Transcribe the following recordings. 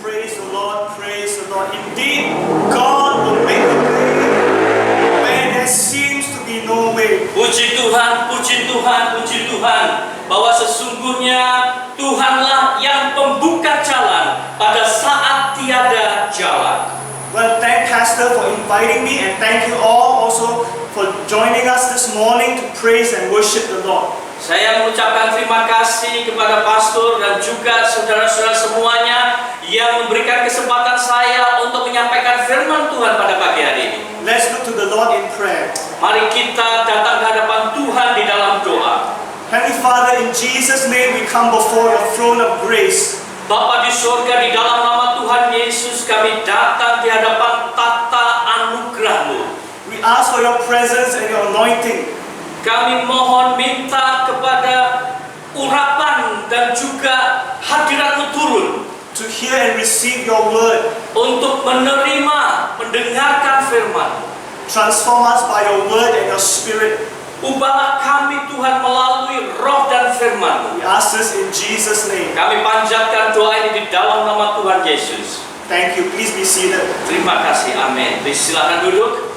Praise the Lord, praise the Lord. Indeed, God will make a way where there seems to be no way. Puji Tuhan, puji Tuhan, puji Tuhan, bahwa sesungguhnya Tuhanlah yang pembuka jalan pada saat tiada jalan. Well, thank Pastor for inviting me, and thank you all also for joining us this morning to praise and worship the Lord. Saya mengucapkan terima kasih kepada pastor dan juga saudara-saudara semuanya yang memberikan kesempatan saya untuk menyampaikan firman Tuhan pada pagi hari ini. Let's look to the Lord in prayer. Mari kita datang ke hadapan Tuhan di dalam doa. Heavenly Father, in Jesus' name we come before your throne of grace. Bapa di surga, di dalam nama Tuhan Yesus kami datang di hadapan tata anugerah-Mu. We ask for your presence and your anointing. Kami mohon minta kepada urapan dan juga hadirat-Mu turun To hear and receive your word. untuk menerima, mendengarkan firman. Transform us by your word and your spirit. Ubahlah kami Tuhan melalui roh dan firman-Mu. We ask this in Jesus' name. Kami panjatkan doa ini di dalam nama Tuhan Yesus. Thank you. Please be seated. Terima kasih, amin. Silakan duduk.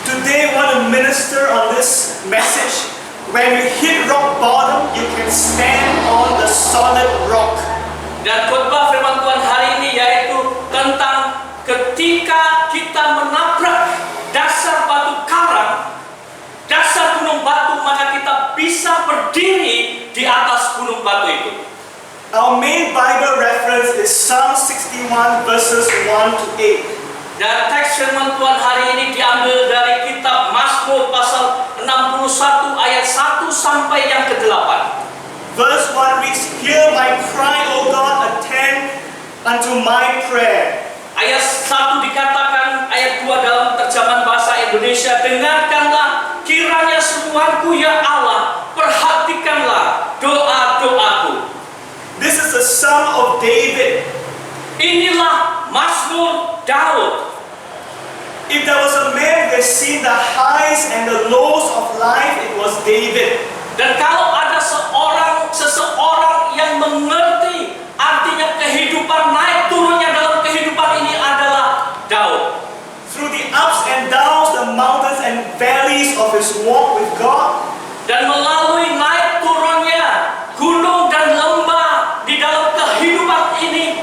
Today I want to minister on this message. When you hit rock bottom, you can stand on the solid rock. Dan khotbah firman Tuhan hari ini yaitu tentang ketika kita menabrak dasar batu karang, dasar gunung batu, maka kita bisa berdiri di atas gunung batu itu. Our main Bible reference is Psalm 61 verses 1 to 8. Dan teks firman Tuhan hari ini diambil dari kitab Mazmur pasal 61 ayat 1 sampai yang ke-8. Verse 1 reads, Hear my cry, O God, attend unto my prayer. Ayat 1 dikatakan, ayat 2 dalam terjemahan bahasa Indonesia, dengarkanlah kiranya seruanku ya Allah, perhatikanlah doa-doaku. This is the Psalm of David. Inilah Mazmur Daud. If there was a man who has seen the highs and the lows of life, it was David. Dan kalau ada seseorang yang mengerti artinya kehidupan naik turunnya dalam kehidupan ini adalah Daud. Through the ups and downs, the mountains and valleys of his walk with God, Dan melalui naik turunnya gunung dan lembah di dalam kehidupan ini,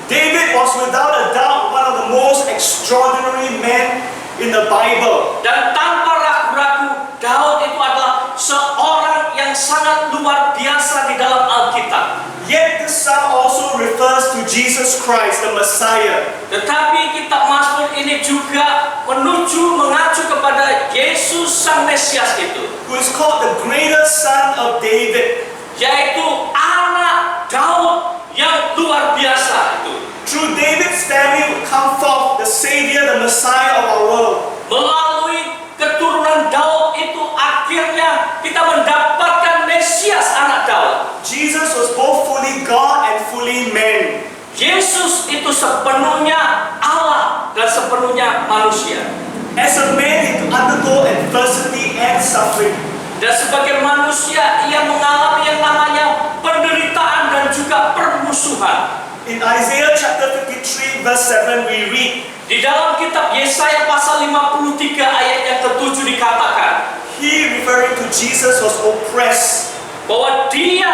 David was without a doubt one of the most extraordinary men in the Bible. dan tanpa ragu-ragu Daud itu adalah seorang yang sangat luar biasa di dalam Alkitab. Yet this psalm also refers to Jesus Christ, the Messiah. Tetapi kitab Mazmur ini juga mengacu kepada Yesus Sang Mesias itu, Who is called the greater son of David. yaitu anak Daud yang luar biasa itu. Through David's family would come forth the Savior, the Messiah of our world. Melalui keturunan Daud itu akhirnya kita mendapatkan Mesias anak Daud. Jesus was both fully God and fully man. Yesus itu sepenuhnya Allah dan sepenuhnya manusia. As a man, he could undergo adversity and suffering. Dan sebagai manusia, ia mengalami yang namanya penderitaan dan juga permusuhan. In Isaiah chapter 53 verse 7 we read, Di dalam kitab Yesaya pasal 53 ayat yang ke-7 dikatakan, he referring to Jesus was oppressed bahwa dia,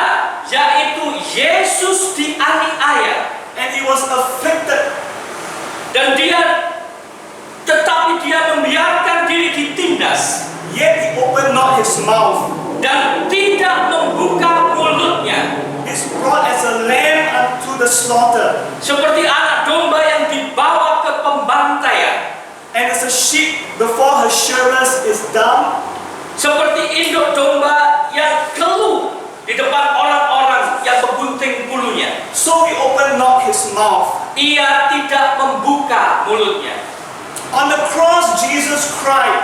yaitu Yesus, dianiaya. and he was afflicted, Dan tetapi dia membiarkan diri ditindas yet he opened not his mouth. dan tidak membuka mulutnya. He's brought as a lamb unto the slaughter, Seperti anak domba yang dibawa ke pembantaian. and as a sheep before her shearers is dumb, Seperti induk domba yang keluh di depan orang-orang yang membunting bulunya. so he opened not his mouth. Ia tidak membuka mulutnya. On the cross, Jesus cried,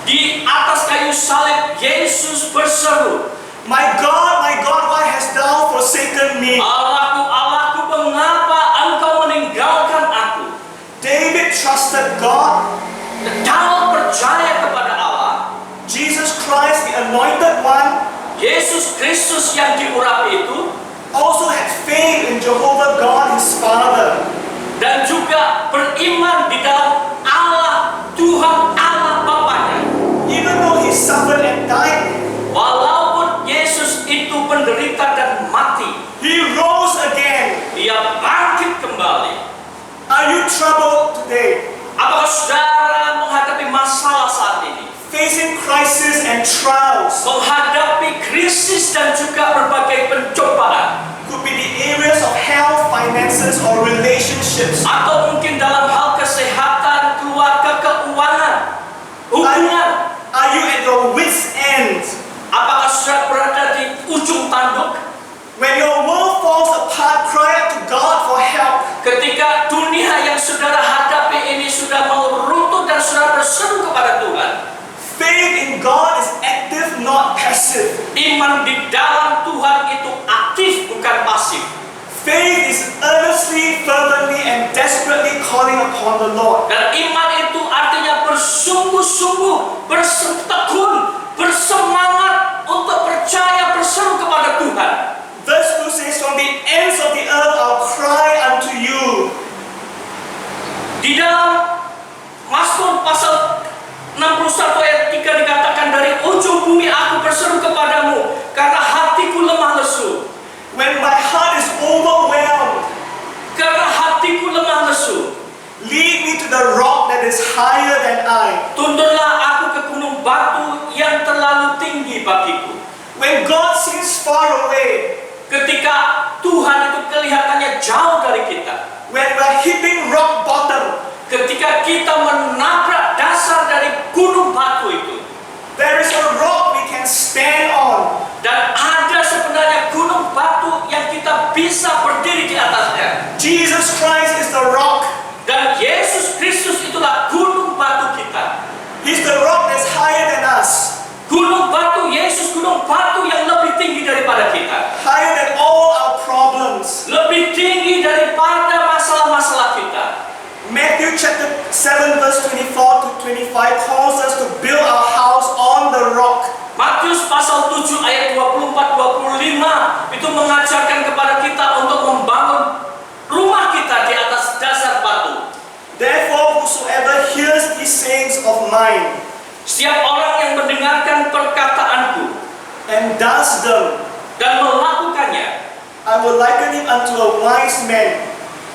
Di atas kayu salib, Yesus berseru, my God, why hast thou forsaken me? Allahku, Allahku, mengapa engkau meninggalkan aku? David trusted God. Daud percaya kepada Allah. Jesus Christ, the anointed one, Yesus Kristus yang diurapi itu also had faith in you troubled today? Apakah saudara menghadapi masalah saat ini? Facing crisis and trials. Menghadapi krisis dan juga berbagai pencobaan. Could be the areas of health, finances, or relationships. Atau mungkin dalam hal kesehatan, keluarga, keuangan, hubungan. Are you at your wit's end? Apakah saudara berada di ujung tanduk? When your world falls apart, cry out to God for help. Ketika dunia yang saudara hadapi ini sudah mau runtuh dan saudara berseru kepada Tuhan. Faith in God is active, not passive. Iman di dalam Tuhan itu aktif, bukan pasif. Faith is earnestly, fervently, and desperately calling upon the Lord. Dan iman itu artinya bersungguh-sungguh, bertekun, bersemangat untuk percaya, berseru kepada Tuhan. Verse 2 says, from the ends of the earth I'll cry unto you. Di dalam Mazmur pasal 61 ayat 3 dikatakan, dari ujung bumi aku berseru kepadamu, karena hatiku lemah lesu. When my heart is overwhelmed, Karena hatiku lemah lesu, lead me to the rock that is higher than I. tuntunlah aku ke gunung batu yang terlalu tinggi bagiku. When God seems far away, Ketika Tuhan itu kelihatannya jauh dari kita, when we're hitting rock bottom, ketika kita menabrak dasar dari gunung batu itu, there is a rock we can stand on. dan ada sebenarnya gunung batu yang kita bisa berdiri di atasnya. Jesus Christ is the rock. Dan Yesus Kristus itulah gunung batu kita. He's the rock that's higher than us. Gunung batu Yesus, gunung batu yang lebih tinggi daripada kita. Higher than all our problems. Lebih tinggi daripada masalah-masalah kita. Matthew chapter 7 verse 24 to 25 calls us to build our house on the rock. Matius pasal 7 ayat 24-25 itu mengajarkan kepada kita untuk membangun rumah kita di atas dasar batu. Therefore, whosoever hears these sayings of mine Setiap orang yang mendengarkan perkataanku and does them, dan melakukannya, I will liken him unto a wise man,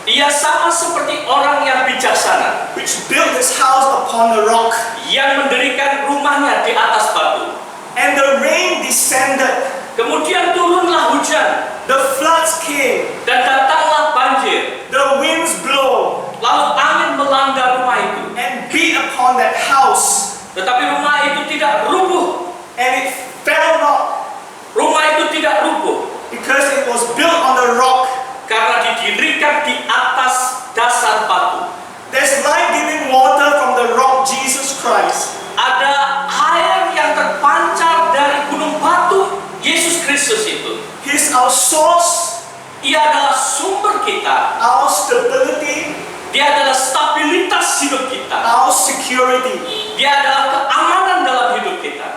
dia sama seperti orang yang bijaksana which built his house upon the rock. yang mendirikan rumahnya di atas batu. And the rain descended, Kemudian turunlah hujan, the floods came, dan datanglah banjir. the winds blow, Lalu angin melanda rumah itu. and beat upon that house, Tetapi rumah itu tidak rubuh. and it fell not, Rumah itu tidak rubuh because it was built on the rock. karena didirikan di atas dasar batu. There's life-giving water from the rock, Jesus Christ. Ada air yang terpancar dari gunung batu Yesus Kristus itu. He's our source, Ia adalah sumber kita. our stability, Dia adalah stabilitas hidup kita. our security. Dia adalah keamanan dalam hidup kita.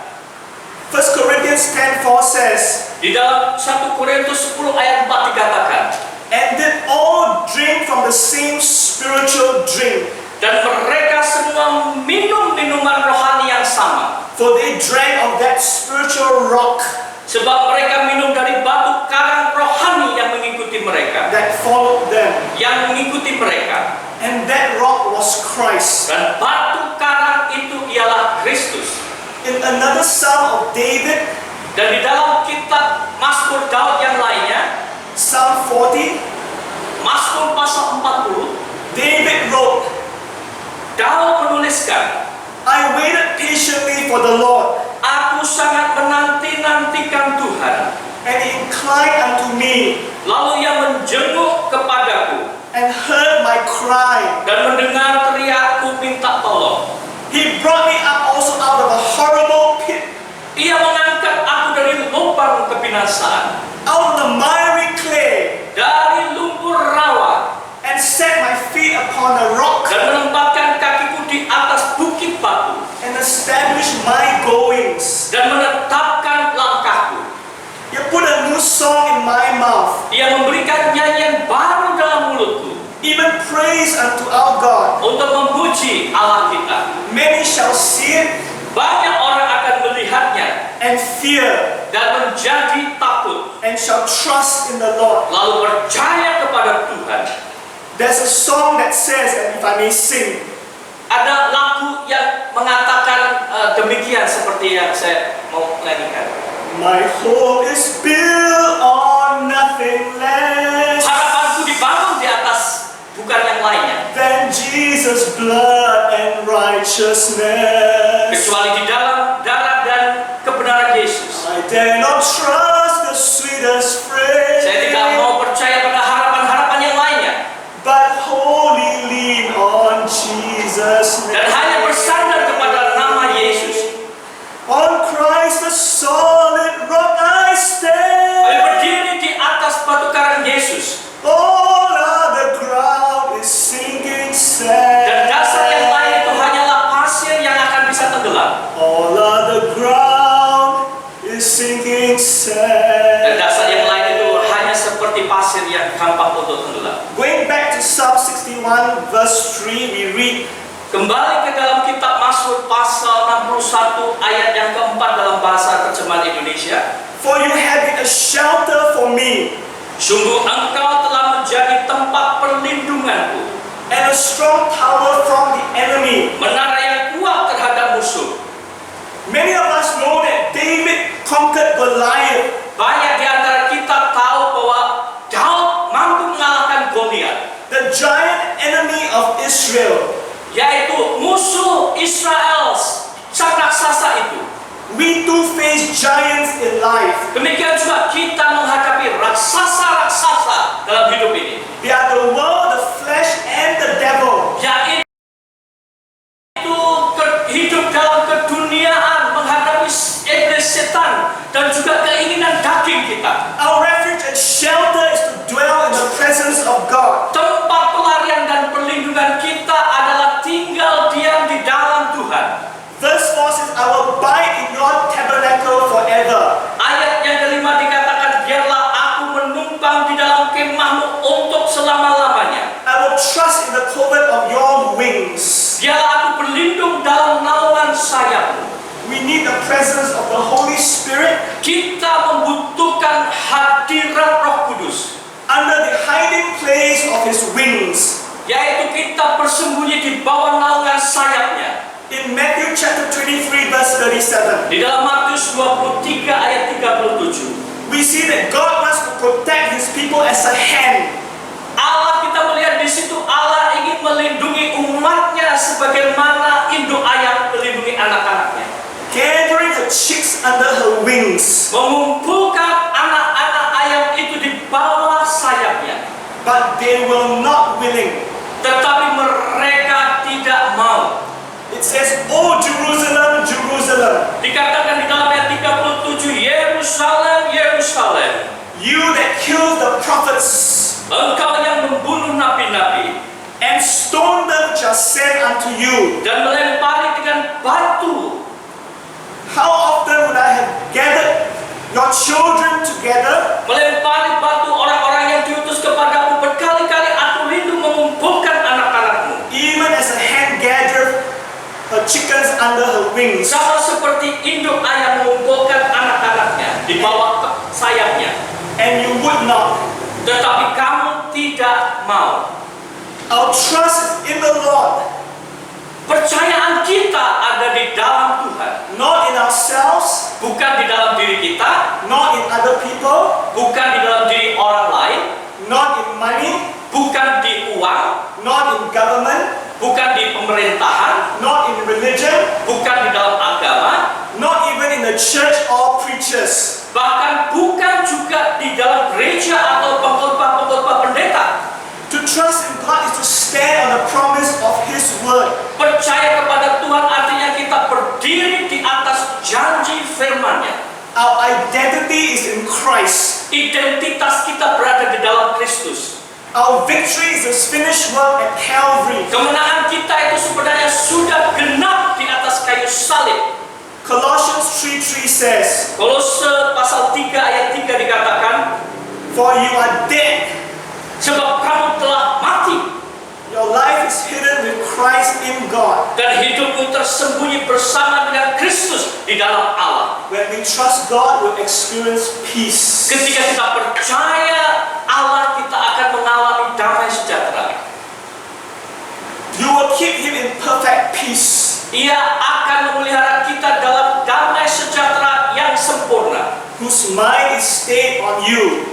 1 Corinthians 10:4 says, Di dalam 1 Korintus 10 ayat 4 dikatakan, and did all drink from the same spiritual drink, dan mereka semua minum minuman rohani yang sama. for they drank of that spiritual rock Sebab mereka minum dari batu karang rohani yang mengikuti mereka. that followed them. Yang mengikuti mereka. And that rock was Christ. Dan batu karang itu ialah Kristus. In another Psalm of David, Dan di dalam kitab Mazmur Daud yang lainnya, Psalm 40, Mazmur pasal 40, David wrote, Daud menuliskan, I waited patiently for the Lord, aku sangat menanti-nantikan Tuhan. and he inclined unto me, Lalu ia menjenguk kepadaku and heard my cry. dan mendengar teriakku minta tolong. He brought me up also out of a horrible pit, Ia mengangkat aku dari lubang kebinasaan, out of the miry clay, dari lumpur rawa, and set my feet upon the rock, dan menempatkan kakiku di atas bukit batu, and established my goings. dan menetapkan langkahku. You put a new song in my mouth, Ia memberikan nyanyian baru dalam mulutku, even praise unto our God. untuk memuji Allah kita. Many shall see it Banyak orang akan melihatnya and fear, dan menjadi takut, and shall trust in the Lord. lalu percaya kepada Tuhan. There's a song that says, and if I may sing, Ada lagu yang mengatakan demikian seperti yang saya mau nyanyikan. my hope is built on nothing less Harapanku dibangun di atas bukan yang lainnya, than Jesus' blood and righteousness. kecuali di dalam darah dan kebenaran Yesus. I dare not trust the sweetest phrase, Saya tidak mau percaya pada harapan-harapan yang lainnya, but wholly lean on Jesus' name. dan hanya bersandar kepada nama Yesus. On Christ the solid rock I stand. Kami berdiri di atas batu karang Yesus, All other ground is sinking sand. dan dasar yang lain itu hanyalah pasir yang akan bisa tenggelam. All other ground is sinking Dan sand. dasar yang lain itu hanya seperti pasir yang gampang untuk tenggelam. Going back to Psalm 61 verse 3, we read, Kembali ke dalam kitab Mazmur pasal 61 ayat yang keempat dalam bahasa terjemahan Indonesia. For you have been a shelter for me, Sungguh engkau telah menjadi tempat perlindunganku, and a strong tower from the enemy. menara yang kuat terhadap musuh. Many of us know that David conquered Goliath. Banyak di antara kita tahu bahwa Daud mampu mengalahkan Goliat, The giant enemy of Israel. yaitu musuh Israel, sang raksasa itu. We too face giants in life. Demikian juga kita menghadapi raksasa-raksasa dalam hidup ini, They are the world, the flesh, and the devil. yaitu hidup dalam keduniaan, menghadapi iblis setan dan juga keinginan daging kita. Our refuge and shelter is to dwell in the presence of God. Tempat pelarian dan perlindungan kita adalah tinggal diam di dalam Tuhan. Verse 4 says, I will abide in your tabernacle forever. Ayat yang kelima dikatakan, biarlah aku menumpang di dalam kemahmu untuk selama-lamanya. I will trust in the covert of your wings. Biarlah aku berlindung dalam naungan sayapmu. We need the presence of the Holy Spirit. Kita membutuhkan hadirat Roh Kudus, Under the hiding place of his wings. yaitu kita bersembunyi di bawah naungan sayapnya. In Matthew chapter 23 verse 37, Di dalam Matius 23 ayat 37, we see that God wants to protect his people as a hen. Allah, kita melihat di situ Allah ingin melindungi umatnya sebagaimana induk ayam melindungi anak-anaknya, Gathering her chicks under her wings. mengumpulkan anak-anak ayam itu di bawah sayapnya. But they were not willing. Tetapi mereka tidak mau. It says, O Jerusalem, Jerusalem, Dikatakan di dalam ayat 37, Yerusalem, Yerusalem, you that kill the prophets engkau yang membunuh nabi-nabi and stone them which are sent unto you. dan melempari dengan batu. How often would I have gathered your children together, Melempari batu orang-orang yang diutus kepadamu, berkali-kali aku rindu mengumpulkan anak-anakmu. even as a hen gathereth her chickens under her wings? Sama seperti induk ayam mengumpulkan anak-anaknya di bawah sayapnya. And you would not. Tetapi kamu tidak mau. Our trust is in the Lord, Percayaan kita ada di dalam Tuhan, not in ourselves, bukan di dalam diri kita, not in other people, bukan di dalam diri orang lain, not in money, bukan di uang, not in government, bukan di pemerintahan, not in religion, bukan di dalam agama, not even in the church or preachers. bahkan bukan juga di dalam gereja atau pengkhotbah-pengkhotbah pendeta. To trust in God is to stand on the promise of His word. Percaya kepada Tuhan artinya kita berdiri di atas janji firman-Nya. Our identity is in Christ. Identitas kita berada di dalam Kristus. Our victory is His finished work at Calvary. Kemenangan kita itu sebenarnya sudah genap di atas kayu salib. Colossians 3:3 says, Kolose pasal 3 ayat 3 dikatakan, For you are dead. sebab kamu telah mati Your life is hidden with Christ in God. dan hidupmu tersembunyi bersama dengan Kristus di dalam Allah. When we trust God, we'll experience peace. Ketika kita percaya Allah, kita akan mengalami damai sejahtera. Ia akan memelihara kita dalam damai sejahtera yang sempurna, whose mind is stayed on you,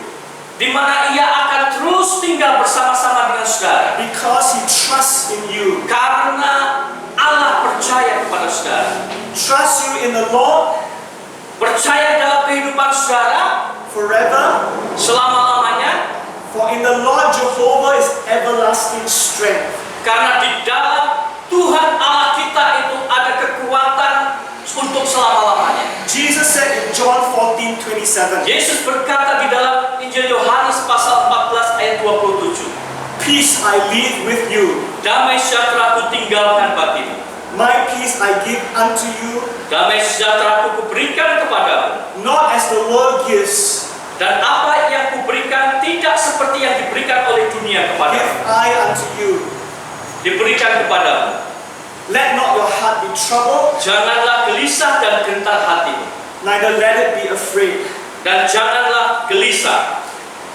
di mana ia akan terus tinggal bersama-sama dengan saudara. because he trusts in you. Karena Allah percaya kepada saudara. Trust you in the Lord Percaya dalam kehidupan saudara forever, selama-lamanya. for in the Lord Jehovah is everlasting strength. Karena di dalam Tuhan Allah kita itu ada kekuatan untuk selama-lamanya. Jesus said in John 14:27, Yesus berkata di dalam Injil Yohanes pasal 14 ayat 27. peace I leave with you, Damai sejahtera ku tinggalkan bagimu. my peace I give unto you, Damai sejahtera ku berikan kepadamu. not as the world gives, Dan apa yang kuberikan tidak seperti yang diberikan oleh dunia give kepadamu. I unto you. Diberikan kepadamu. Let not your heart be troubled, Janganlah gelisah dan gentar hatimu. neither let it be afraid. Dan janganlah gelisah.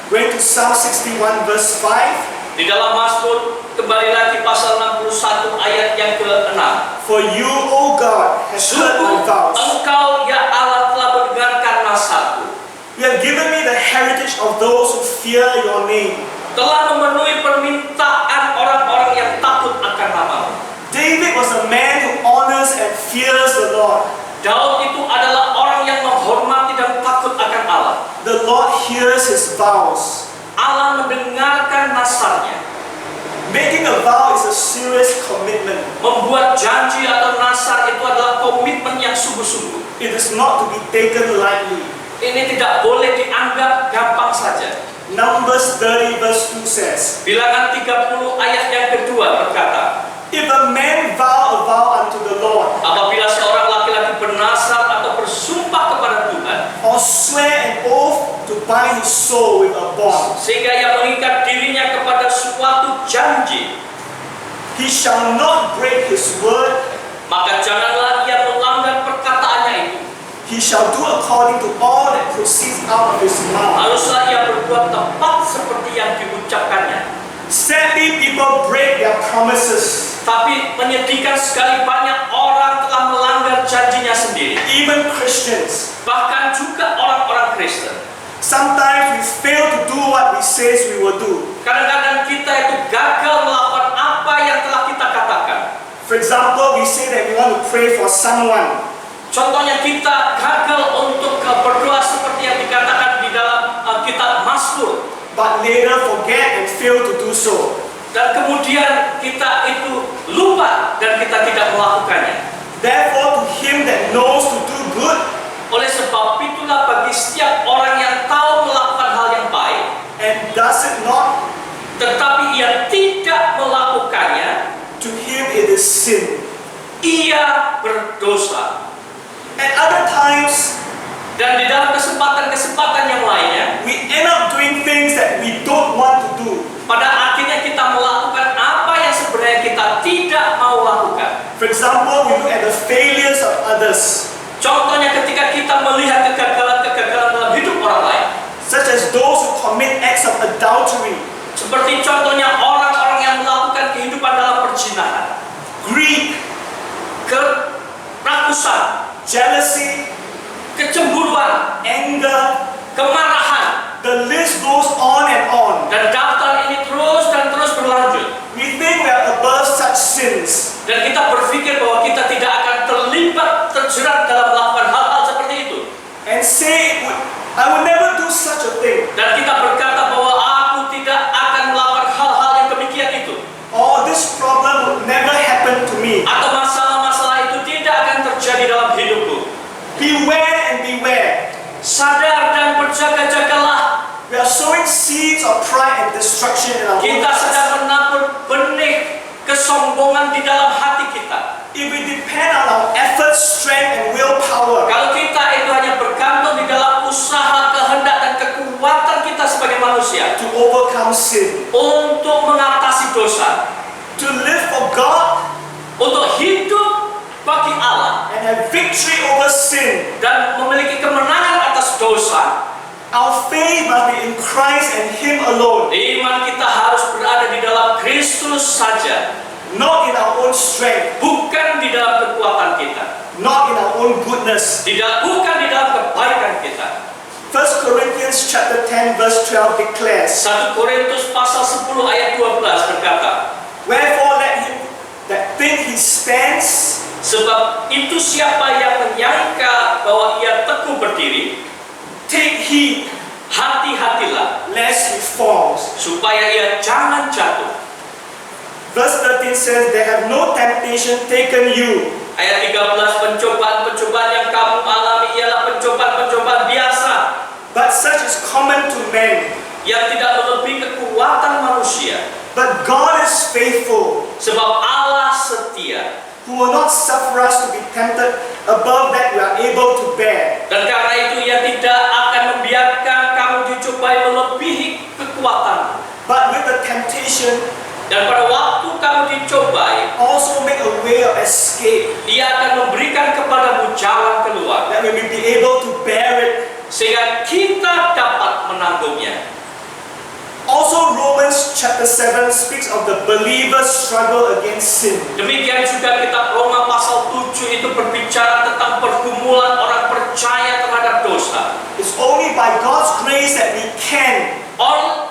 Going to Psalm 61 verse 5. Di dalam Mazmur kembali lagi pasal 61 ayat yang ke-6. For you, O God, have heard my Sungguh vows. Engkau ya Allah telah mendengarkan nasaku. You have given me the heritage of those who fear your name. Telah memenuhi permintaan orang-orang yang takut akan namamu. David was a man who honors and fears the Lord. Daud itu adalah orang yang menghormati dan takut akan Allah. The Lord hears his vows. Allah mendengarkan nasarnya. Making a vow is a serious commitment. Membuat janji atau nasar itu adalah komitmen yang sungguh-sungguh. It is not to be taken lightly. Ini tidak boleh dianggap gampang saja. Numbers 30 verse 2 says, Bilangan 30 ayat yang kedua berkata, if a man vow a vow unto the Lord, apabila seorang laki-laki bernasar atau bersumpah kepada Tuhan, or swear an oath to bind his soul with a bond, sehingga ia mengikat dirinya kepada suatu janji, he shall not break his word. maka janganlah ia melanggar perkataannya itu. He shall do according to all that proceeds out of his mouth. Haruslah ia berbuat tepat seperti yang diucapkannya. Sadly, people break their promises. Tapi menyedihkan sekali banyak orang telah melanggar janjinya sendiri. Even Christians. Bahkan juga orang-orang Kristen. Sometimes we fail to do what we say we will do. Kadang-kadang kita itu gagal melakukan apa yang telah kita katakan. For example, we say that we want to pray for someone. Contohnya kita gagal untuk berdoa seperti yang dikatakan di dalam kitab Mazmur, but later forget and fail to do so. dan kemudian kita itu lupa dan kita tidak melakukannya. Therefore, to him that knows to do good Oleh sebab itulah bagi setiap orang yang tahu melakukan hal yang baik, and does it not, tetapi ia tidak melakukannya, to him it is sin. ia berdosa. At other times, Dan di dalam kesempatan-kesempatan yang lainnya, we end up doing things that we don't want to do. pada akhirnya kita melakukan apa yang sebenarnya kita tidak mau lakukan. For example, we look at the failures of others, Contohnya ketika kita melihat kegagalan-kegagalan dalam hidup orang lain. such as those who commit acts of adultery, Seperti contohnya orang-orang yang melakukan kehidupan dalam perzinahan, greed, kerakusan, jealousy, kecemburuan, anger. kemarahan, The list goes on and on. dan daftar ini terus dan terus berlanjut. We think we are above such sins. Dan kita berpikir bahwa kita tidak akan terjerat dalam melakukan hal-hal seperti itu. And say, I would never do such a thing. Dan kita berkata bahwa aku tidak akan melakukan hal-hal yang demikian itu. Or this problem would never happen to me. Atau masalah-masalah itu tidak akan terjadi dalam hidupku. Beware and beware. Sadar dan berjaga-jagalah. We are sowing seeds of pride and destruction in our own Kita sedang hearts. menabur benih kesombongan di dalam hati kita. If we depend on our efforts, strength, and willpower Kalau kita itu hanya bergantung di dalam usaha, kehendak, dan kekuatan kita sebagai manusia to overcome sin, untuk mengatasi dosa, to live for God untuk hidup bagi Allah, and have victory over sin, dan memiliki kemenangan atas dosa, our faith must be in Christ and Him alone. iman kita harus berada di dalam Kristus saja. not in our own strength, bukan di dalam kekuatan kita, not in our own goodness. bukan di dalam kebaikan kita. 1 Corinthians chapter 10 verse 12 declares, 1 Korintus pasal 10 ayat 12 berkata, wherefore let him that think he stands sebab itu siapa yang menyangka bahwa ia teguh berdiri, take heed hati-hatilah lest he falls. supaya ia jangan jatuh. Verse 13 says, there have no temptation taken you, Ayat 13, pencobaan-pencobaan yang kamu alami ialah pencobaan-pencobaan biasa but such is common to men. yang tidak melebihi kekuatan manusia. But God is faithful, Sebab Allah setia, who will not suffer us to be tempted above that we are able to bear. dan karena itu Ia tidak akan membiarkan kamu dicobai melebihi kekuatan. But with the temptation, Dan pada waktu kamu dicobai, also make a way of escape, Dia akan memberikan kepadamu jalan keluar, that we may be able to bear it. sehingga kita dapat menanggungnya. Also, Romans chapter 7 speaks of the believer's struggle against sin. Demikian juga kitab Roma pasal 7 itu berbicara tentang pergumulan orang percaya terhadap dosa. It's only by God's grace that we can,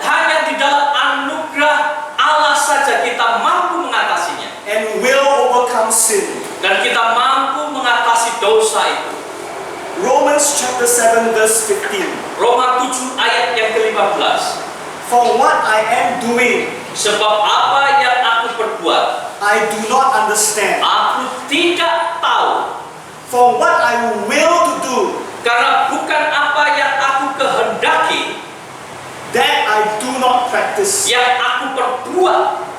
Hanya di dalam anugerah Allah saja kita mampu mengatasinya. and will overcome sin. Dan kita mampu mengatasi dosa itu. Romans chapter 7 verse 15. Roma 7 ayat yang ke-15. For what I am doing, Sebab apa yang aku perbuat, I do not understand. aku tidak tahu. For what I will to do, Karena bukan apa yang aku kehendaki that I do not practice. yang aku perbuat,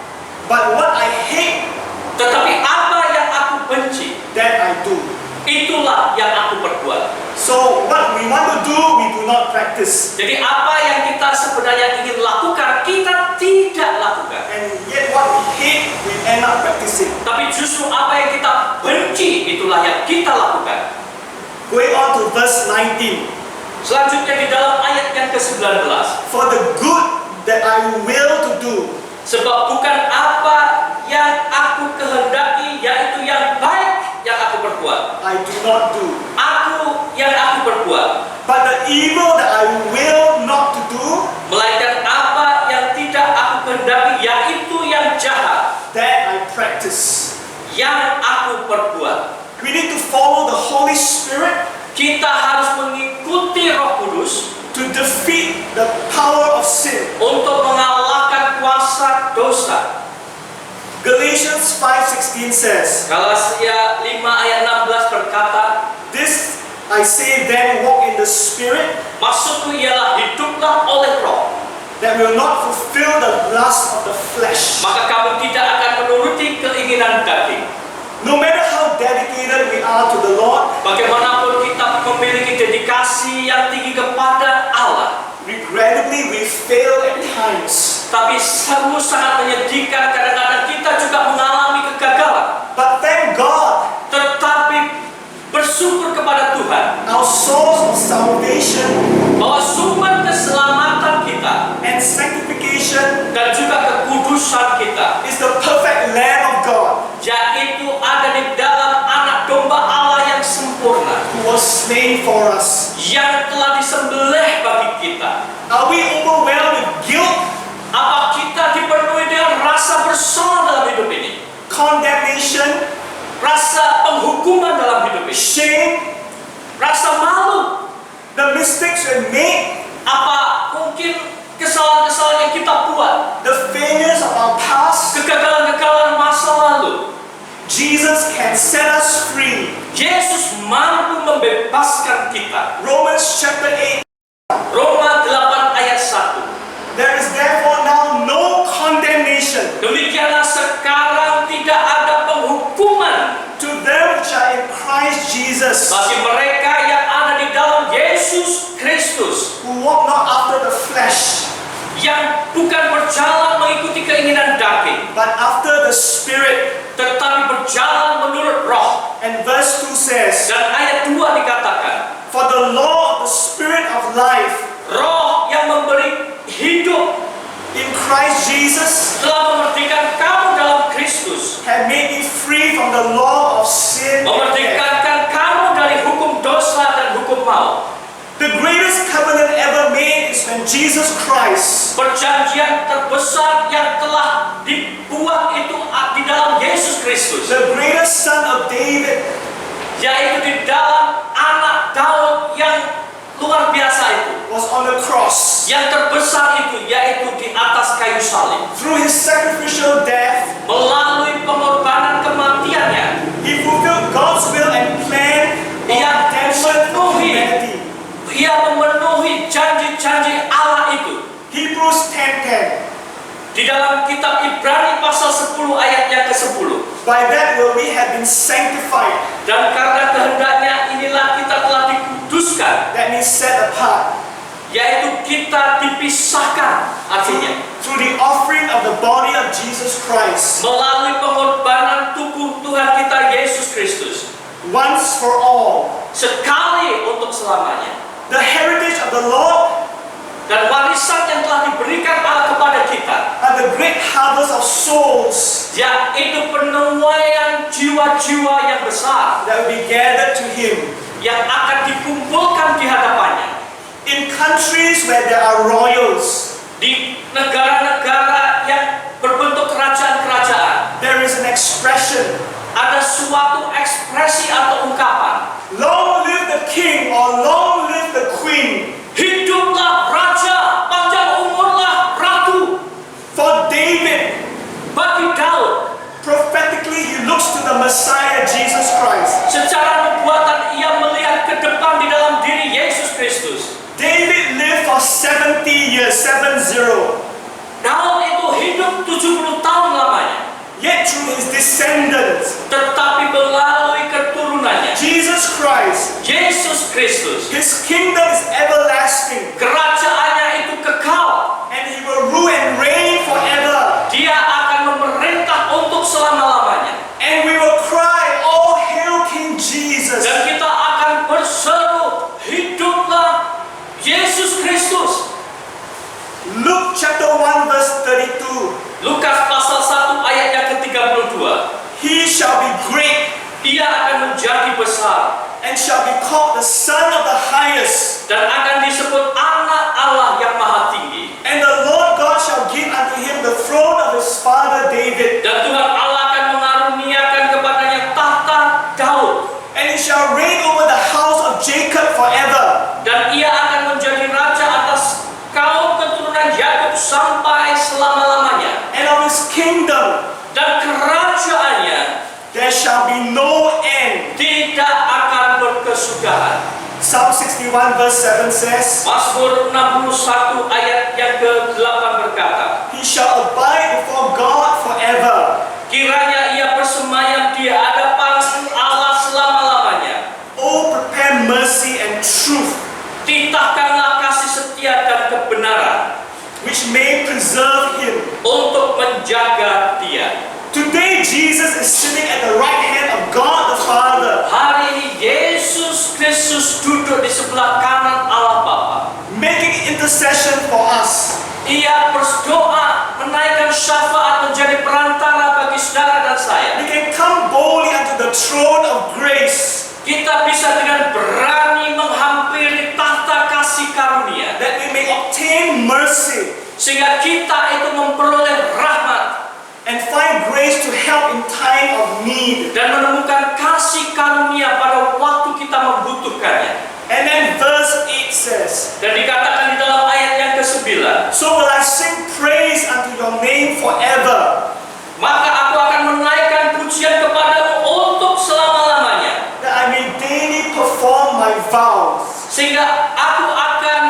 But what I hate, tetapi apa yang aku benci, that I do. itulah yang aku perbuat. So what we want to do, we do not practice. Jadi apa yang kita sebenarnya ingin lakukan, kita tidak lakukan. And yet what we hate, we end up practicing. Tapi justru apa yang kita benci, itulah yang kita lakukan. Going on to verse 19. Selanjutnya di dalam ayat yang ke-19. For the good that I will to do, Sebab bukan apa yang aku kehendaki, yaitu yang baik yang aku perbuat. I do not do. Yang aku perbuat. But the evil that I will not to do, Melainkan apa yang tidak aku kehendaki, yaitu yang jahat that I practice. yang aku perbuat. We need to follow the Holy Spirit Kita harus mengikuti Roh Kudus to defeat the power of sin. untuk mengalahkan kuasa dosa. Galatians 5:16 says, Galatia 5 ayat 16 berkata, this I say then, walk in the Spirit, maksudku ialah hiduplah oleh Roh, that will not fulfill the lust of the flesh. maka kamu tidak akan menuruti keinginan daging. No matter how dedicated we are to the Lord, Bagaimanapun kita memiliki dedikasi yang tinggi kepada Allah, regrettably we fail at times. tapi sungguh sangat menyedihkan, kadang-kadang kita juga mengalami kegagalan. But thank God, Tetapi bersyukur kepada Tuhan our source of salvation bahwa sumber keselamatan kita and sanctification dan juga kekudusan kita, is the perfect Lamb of God, yaitu ada di dalam anak domba Allah yang sempurna, who was slain for us. yang telah disembelih bagi kita. Are we overwhelmed with guilt, Apa kita dipenuhi dengan rasa bersalah dalam hidup ini? condemnation, Rasa penghukuman dalam hidup ini? shame, Rasa malu? the mistakes we made, Apa mungkin kesalahan-kesalahan yang kita buat? the failures of our past? Kegagalan-kegagalan masa lalu? Jesus can set us free. Yesus mampu membebaskan kita. Romans chapter 8. Roma 8 ayat 1. There is therefore now no condemnation Demikianlah sekarang tidak ada penghukuman to them which are in Christ Jesus, bagi mereka yang ada di dalam Yesus Kristus, who walk not after the flesh, yang bukan berjalan mengikuti keinginan daging, but after the Spirit. tetapi berjalan menurut Roh. And verse 2 says, Dan ayat 2 dikatakan, for the law of the Spirit of life Roh yang memberi hidup in Christ Jesus telah memerdekakan kamu dalam Kristus from the law of sin and death. Memerdekakan kamu dari hukum dosa dan hukum maut. The greatest covenant ever made is when Jesus Christ, Perjanjian terbesar yang telah dibuat itu di dalam Yesus Kristus, the greatest son of David, yaitu di dalam anak Daud yang luar biasa itu, was on the cross. yang terbesar itu yaitu di atas kayu salib. Through his sacrificial death, Melalui pengorbanan kematiannya, he fulfilled God's will and plan of redemption for humanity. Ia memenuhi janji-janji Allah itu. Hebrews 10:10. Di dalam kitab Ibrani pasal 10 ayat yang ke-10. By that will we have been sanctified. Dan karena kehendaknya inilah kita telah dikuduskan, That means set apart. yaitu kita dipisahkan, artinya Through the offering of the body of Jesus Christ. melalui pengorbanan tubuh Tuhan kita Yesus Kristus, Once for all. sekali untuk selamanya. The heritage of the Lord Dan warisan yang telah diberikan Allah kepada kita, are the great harvest of souls yaitu penuaian jiwa-jiwa yang besar that will be gathered to him. yang akan dikumpulkan di hadapannya. In countries where there are royals, Di negara-negara yang berbentuk kerajaan-kerajaan, there is an expression, ada suatu ekspresi atau ungkapan, long live the king or long live the queen. hiduplah raja, panjang umurlah ratu. For David, Bagi Daud, prophetically he looks to the Messiah Jesus Christ. secara nubuatan ia melihat ke depan di dalam diri Yesus Kristus. David lived for 70 years, 70. Daud itu hidup 70 tahun lamanya, Yet through his descendants, tetapi melalui keturunannya, Jesus Christ, Yesus Kristus, his kingdom is everlasting, kerajaannya itu kekal. and he will rule and reign forever. Dia akan memerintah untuk selama-lamanya. And we will cry, "Oh, hail King Jesus!" Dan kita akan berseru, hiduplah Yesus Kristus. Luke chapter 1 verse 32. Lukas pasal 1 ayat yang ke-32. He shall be great Ia akan menjadi besar and shall be called the Son of the Highest. dan akan disebut anak Allah yang maha tinggi. And the Lord God shall give unto him the throne of his father David. Dan Tuhan Allah akan mengaruniakan kepadanya tahta Daud. And he shall reign over the house of Jacob forever. Dan ia akan menjadi raja atas kaum keturunan Yakub sampai selama-lamanya. And of his kingdom Dan kerajaannya there shall be no end. tidak akan berkesudahan. Psalm 61 verse 7 says, Mazmur 61 ayat yang ke-8 berkata, He shall abide before God forever. kiranya ia bersemayam di hadapan Allah selama-lamanya. Oh, prepare mercy and truth, Titahkanlah kasih setia dan kebenaran which may preserve him. untuk menjaga dia. Today Jesus is sitting at the right hand of God the Father, Hari ini Yesus Kristus duduk di sebelah kanan Allah Bapa. making intercession for us. Ia berdoa menaikkan syafaat menjadi perantara bagi saudara dan saya. We can come boldly unto the throne of grace, Kita bisa dengan berani menghampiri tahta kasih karunia, that we may obtain mercy sehingga kita itu memperoleh rahmat and find grace to help in time of need. dan menemukan kasih karunia pada waktu kita membutuhkannya. And then verse 8 says, Dan dikatakan di dalam ayat yang ke-9, So will I sing praise unto your name forever, maka aku akan menaikkan pujian kepadamu untuk selama-lamanya, that I may daily perform my vows. sehingga aku akan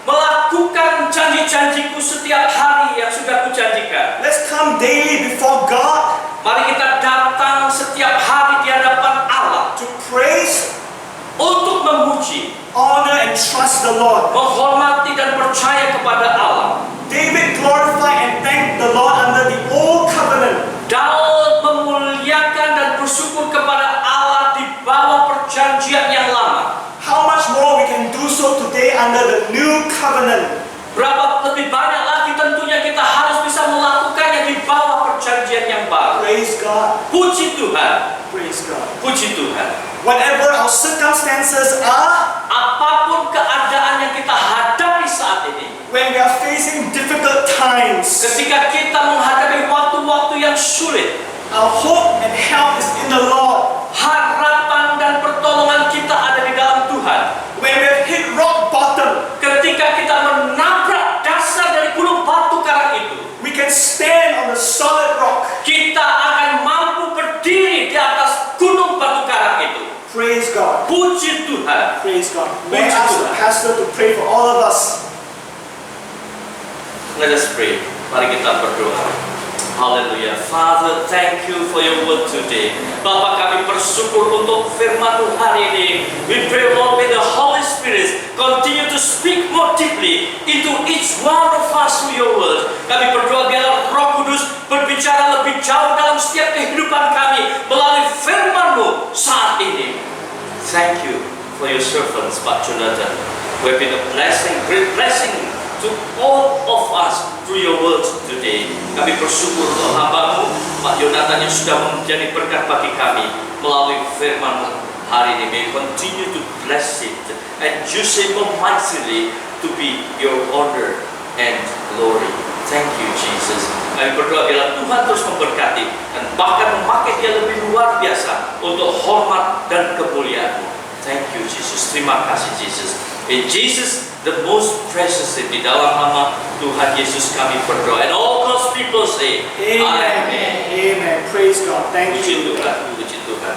melakukan janji-janjiku setiap hari yang sudah kujanjikan. Let's come daily before God Mari kita datang setiap hari di hadapan Allah to praise, untuk memuji, honor, and trust the Lord. menghormati dan percaya kepada Allah. David glorified and thanked the Lord under the old covenant. Daud memuliakan dan bersyukur kepada Allah di bawah perjanjian yang lama. How much more we can do so today under the new covenant? Berapa lebih banyak lagi tentunya kita harus bisa melakukannya di bawah perjanjian yang baru. Praise God. Puji Tuhan. Praise God. Puji Tuhan. Whatever our circumstances are, Apapun keadaan yang kita hadapi saat ini, when we are facing difficult times, ketika kita menghadapi waktu-waktu yang sulit, our hope and help is in the Lord. harapan dan pertolongan kita ada di dalam Tuhan. When we have hit rock bottom, Ketika kita menabrak dasar dari gunung batu karang itu, we can stand on the solid rock. kita akan mampu berdiri di atas gunung batu karang itu. Praise God. Puji Tuhan. Praise God. May I ask the pastor to pray for all of us? Let us pray. Mari kita berdoa. Haleluya. Father, thank you for your word today. Bapa, kami bersyukur untuk firman-Mu hari ini. We pray, Lord, may the Holy Spirit continue to speak more deeply into each one of us through your word. Kami berdoa biarlah Roh Kudus berbicara lebih jauh dalam setiap kehidupan kami melalui firman-Mu saat ini. Thank you for your servants, Pak Jonathan. We have been a blessing, great blessing to all of us through your words today. Kami bersyukur untuk hamba-Mu, Pak Yonatan, yang sudah menjadi berkat bagi kami melalui firman-Mu hari ini. May you continue to bless it and use it mightily to be your honor and glory. Thank you, Jesus. Kami berdoa biarlah Tuhan terus memberkati dan bahkan memakai dia lebih luar biasa untuk hormat dan kemuliaan-Mu. Thank you, Jesus. Terima kasih, Jesus. In Jesus, the most precious name, di dalam nama Tuhan Yesus kami berdoa. And all God's people say, Amen. Amen. Amen. Praise God. Thank Puji you. Tuhan, puji Tuhan.